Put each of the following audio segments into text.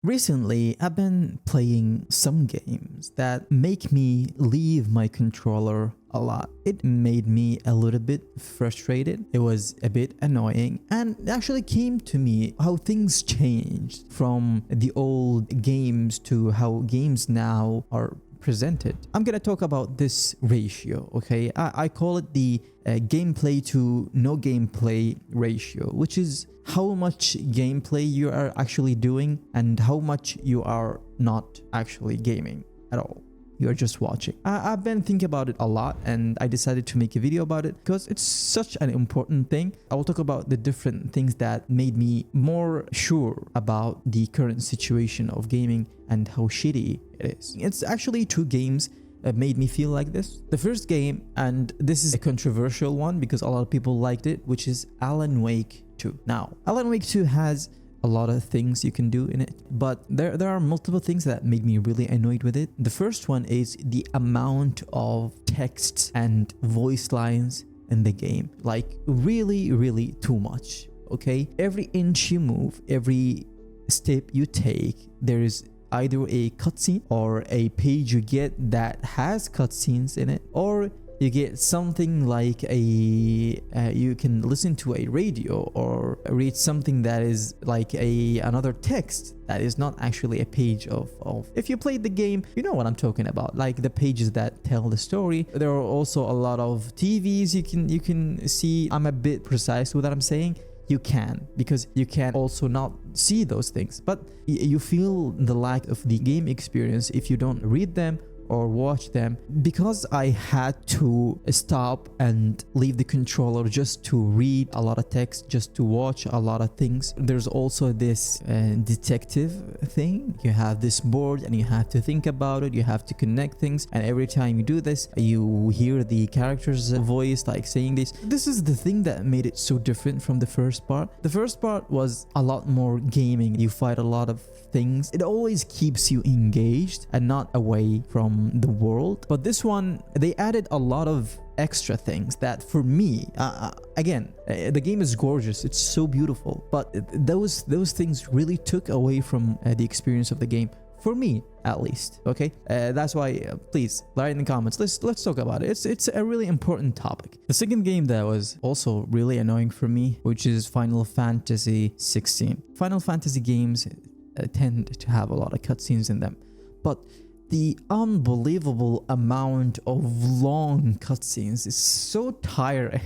Recently, I've been playing some games that make me leave my controller a lot. It made me a little bit frustrated. It was a bit annoying, and it actually came to me how things changed from the old games to how games now are presented. I'm gonna talk about this ratio, okay? I call it the gameplay to no gameplay ratio, which is how much gameplay you are actually doing and how much you are not actually gaming at all. You're just watching. I've been thinking about it a lot, and I decided to make a video about it because it's such an important thing. I will talk about the different things that made me more sure about the current situation of gaming and how shitty it is. It's actually two games that made me feel like this. The first game, and this is a controversial one because a lot of people liked it, which is Alan Wake 2. Now, Alan Wake 2 has a lot of things you can do in it, but there are multiple things that made me really annoyed with it. The first one is the amount of texts and voice lines in the game. Like really too much, okay? Every inch you move, every step you take, there is either a cutscene or a page you get that has cutscenes in it, or you get something like you can listen to a radio or read something that is like another text that is not actually a page of if you played the game, you know what I'm talking about, like the pages that tell the story. There are also a lot of TVs you can see. I'm a bit precise with what I'm saying. You can, because you can also not see those things, but you feel the lack of the game experience if you don't read them or watch them. Because I had to stop and leave the controller just to read a lot of text, just to watch a lot of things. There's also this detective thing. You have this board and you have to think about it, you have to connect things, and every time you do this you hear the character's voice like saying this. This is the thing that made it so different from the first part. The first part was a lot more gaming. You fight a lot of things. It always keeps you engaged and not away from the world. But this one, they added a lot of extra things that for me, again, the game is gorgeous, it's so beautiful, but those things really took away from the experience of the game, for me at least. Okay, that's why please write in the comments. Let's talk about it. It's a really important topic. The second game that was also really annoying for me, which is Final Fantasy 16. Final Fantasy games tend to have a lot of cutscenes in them, but the unbelievable amount of long cutscenes is so tiring.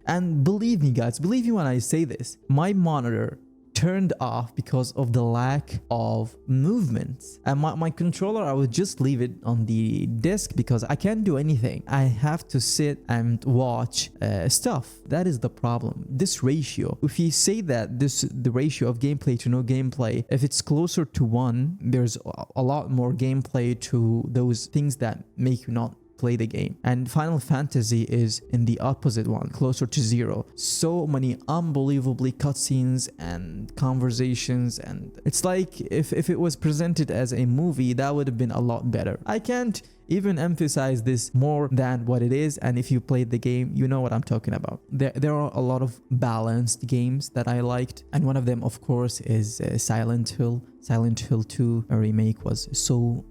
And believe me guys, believe me when I say this, my monitor turned off because of the lack of movements, and my controller, I would just leave it on the desk because I can't do anything. I have to sit and watch stuff. That is the problem. This ratio, if you say that the ratio of gameplay to no gameplay, if it's closer to 1, there's a lot more gameplay to those things that make you not play the game, and Final Fantasy is in the opposite one, closer to 0. So many unbelievably cutscenes and conversations, and it's like if it was presented as a movie, that would have been a lot better. I can't even emphasize this more than what it is, and if you played the game, you know what I'm talking about. There are a lot of balanced games that I liked, and one of them of course is Silent Hill. Silent Hill 2 remake was so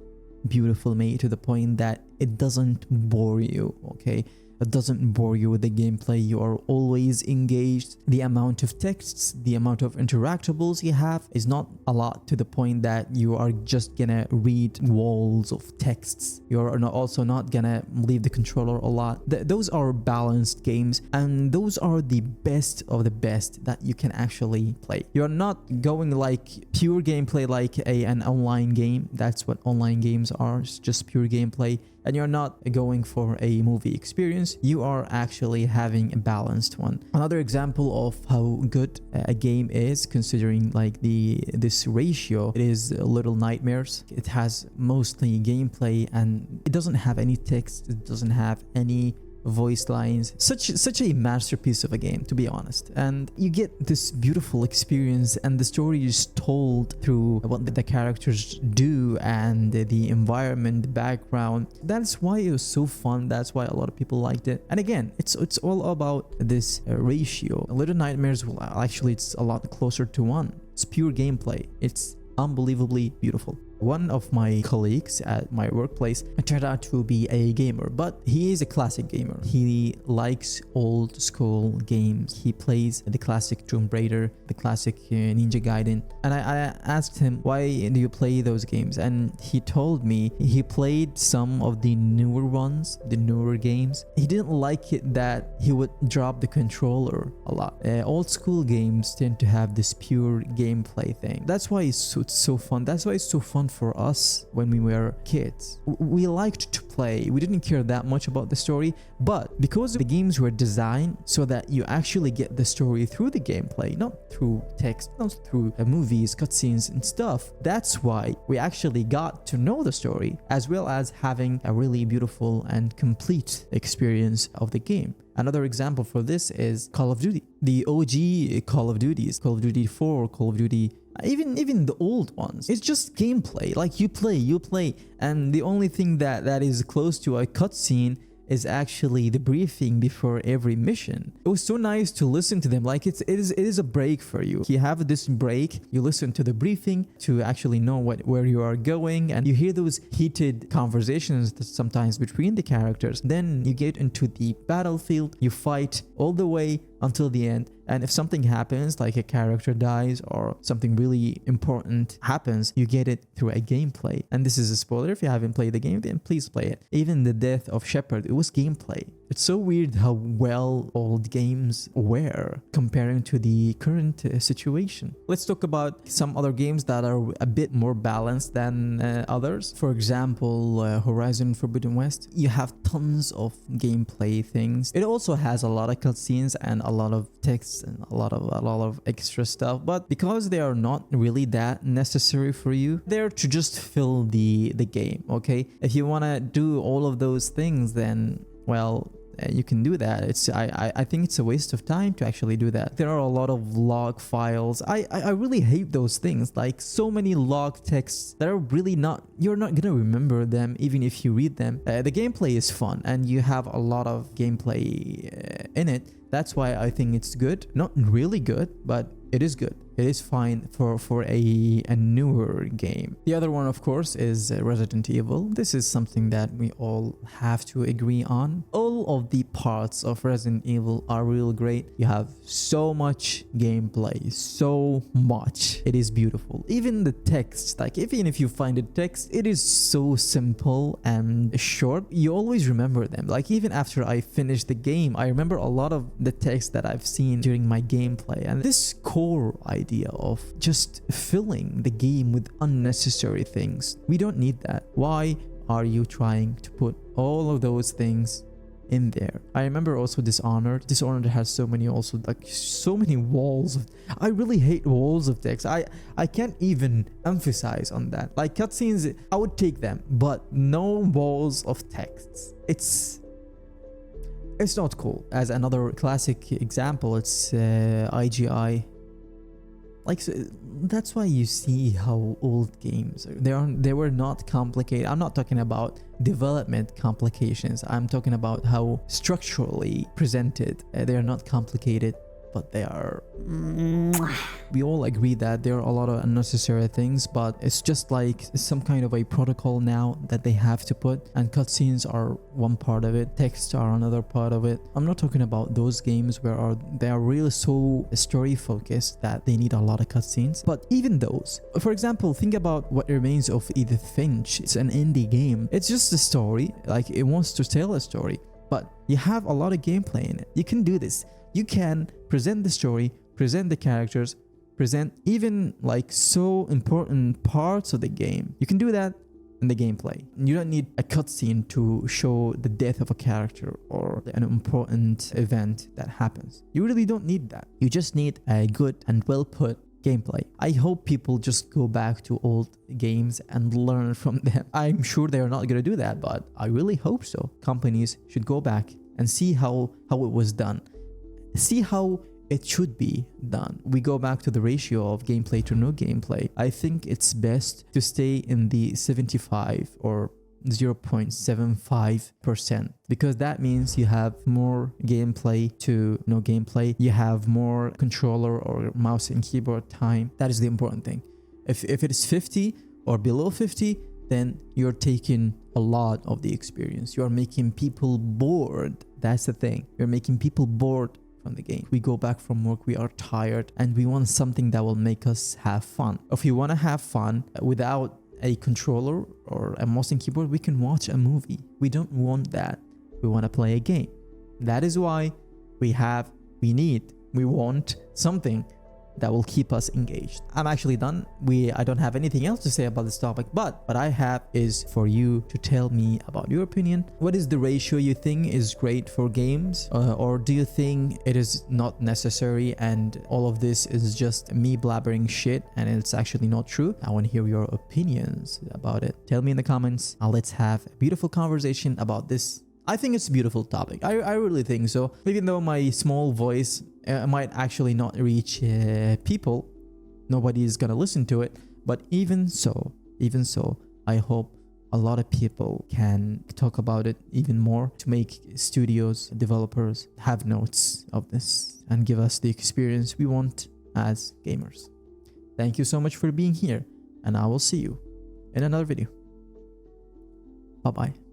beautiful, made to the point that it doesn't bore you, okay? It doesn't bore you with the gameplay. You are always engaged. The amount of texts, the amount of interactables you have is not a lot, to the point that you are just gonna read walls of texts. You're also not gonna leave the controller a lot. Those are balanced games, and those are the best of the best that you can actually play. You're not going like pure gameplay like an online game. That's what online games are, it's just pure gameplay. And you're not going for a movie experience. You are actually having a balanced one. Another example of how good a game is, considering like this ratio, it is Little Nightmares. It has mostly gameplay and it doesn't have any text. It doesn't have any voice lines. Such a masterpiece of a game, to be honest. And you get this beautiful experience, and the story is told through what the characters do and the environment, the background. That's why it was so fun. That's why a lot of people liked it. And again, it's all about this ratio. Little Nightmares, well, actually it's a lot closer to 1. It's pure gameplay. It's unbelievably beautiful. One of my colleagues at my workplace turned out to be a gamer, but he is a classic gamer. He likes old school games. He plays the classic Tomb Raider, the classic Ninja Gaiden. And I asked him, why do you play those games? And he told me he played some of the newer ones, the newer games. He didn't like it that he would drop the controller a lot. Old school games tend to have this pure gameplay thing. That's why it's so fun. That's why it's so fun for us when we were kids. We liked to play. We didn't care that much about the story, but because the games were designed so that you actually get the story through the gameplay, not through text, not through movies, cutscenes and stuff, that's why we actually got to know the story, as well as having a really beautiful and complete experience of the game. Another example for this is Call of Duty. The OG Call of Duties, Call of Duty 4, Call of Duty, even the old ones. It's just gameplay. Like you play, and the only thing that is close to a cutscene is actually the briefing before every mission. It was so nice to listen to them. Like it is a break for you. You have this break, you listen to the briefing to actually know where you are going, and you hear those heated conversations that sometimes between the characters. Then you get into the battlefield, you fight all the way until the end, and if something happens, like a character dies or something really important happens, you get it through a gameplay. And this is a spoiler. If you haven't played the game, then please play it. Even the death of Shepard, it was gameplay. It's so weird how well old games were comparing to the current situation. Let's talk about some other games that are a bit more balanced than others. For example, Horizon Forbidden West. You have tons of gameplay things. It also has a lot of cutscenes and a lot of text and a lot of extra stuff, but because they are not really that necessary for you, they're to just fill the game. Okay, if you want to do all of those things, then well, you can do that. I think it's a waste of time to actually do that. There are a lot of log files. I really hate those things, like so many log texts that are really you're not gonna remember them even if you read them. The gameplay is fun and you have a lot of gameplay in it. That's why I think it's good. Not really good, but it is good. It is fine for a newer game. The other one, of course, is Resident Evil. This is something that we all have to agree on. All of the parts of Resident Evil are real great. You have so much gameplay, so much. It is beautiful. Even the text, like even if you find a text, it is so simple and short. You always remember them. Like even after I finish the game, I remember a lot of the text that I've seen during my gameplay. And this core idea of just filling the game with unnecessary things, we don't need that. Why are you trying to put all of those things in there? I remember also Dishonored. Dishonored has so many walls of, I really hate walls of text. I can't even emphasize on that. Like cutscenes, I would take them, but no walls of texts. It's not cool. As another classic example, it's IGI. Like so that's why you see how old games they were not complicated. I'm not talking about development complications. I'm talking about how structurally presented. They are not complicated, but they are. We all agree that there are a lot of unnecessary things, but it's just like some kind of a protocol now that they have to put, and cutscenes are one part of it, texts are another part of it. I'm not talking about those games where they are really so story focused that they need a lot of cutscenes, but even those. For example, think about What Remains of Edith Finch. It's an indie game. It's just a story, like it wants to tell a story, but you have a lot of gameplay in it. You can do this. You can present the story, present the characters, present even like so important parts of the game. You can do that in the gameplay. You don't need a cutscene to show the death of a character or an important event that happens. You really don't need that. You just need a good and well put gameplay. I hope people just go back to old games and learn from them. I'm sure they are not going to do that, but I really hope so. Companies should go back and see how it was done. See how it should be done. We go back to the ratio of gameplay to no gameplay. I think it's best to stay in the 75 or 0.75%, because that means you have more gameplay to no gameplay. You have more controller or mouse and keyboard time. That is the important thing. If it is 50 or below 50, then you're taking a lot of the experience. You're making people bored. That's the thing. You're making people bored from the game. We go back from work, we are tired, and we want something that will make us have fun. If you want to have fun without a controller or a mouse and keyboard, we can watch a movie. We don't want that. We want to play a game. That is why we want something that will keep us engaged. I'm actually done. I don't have anything else to say about this topic, but what I have is for you to tell me about your opinion. What is the ratio you think is great for games? Or do you think it is not necessary and all of this is just me blabbering shit and it's actually not true? I want to hear your opinions about it. Tell me in the comments. Let's have a beautiful conversation about this. I think it's a beautiful topic. I really think so. Even though my small voice might actually not reach people, nobody is gonna listen to it. But even so, I hope a lot of people can talk about it even more to make studios, developers have notes of this and give us the experience we want as gamers. Thank you so much for being here, and I will see you in another video. Bye-bye.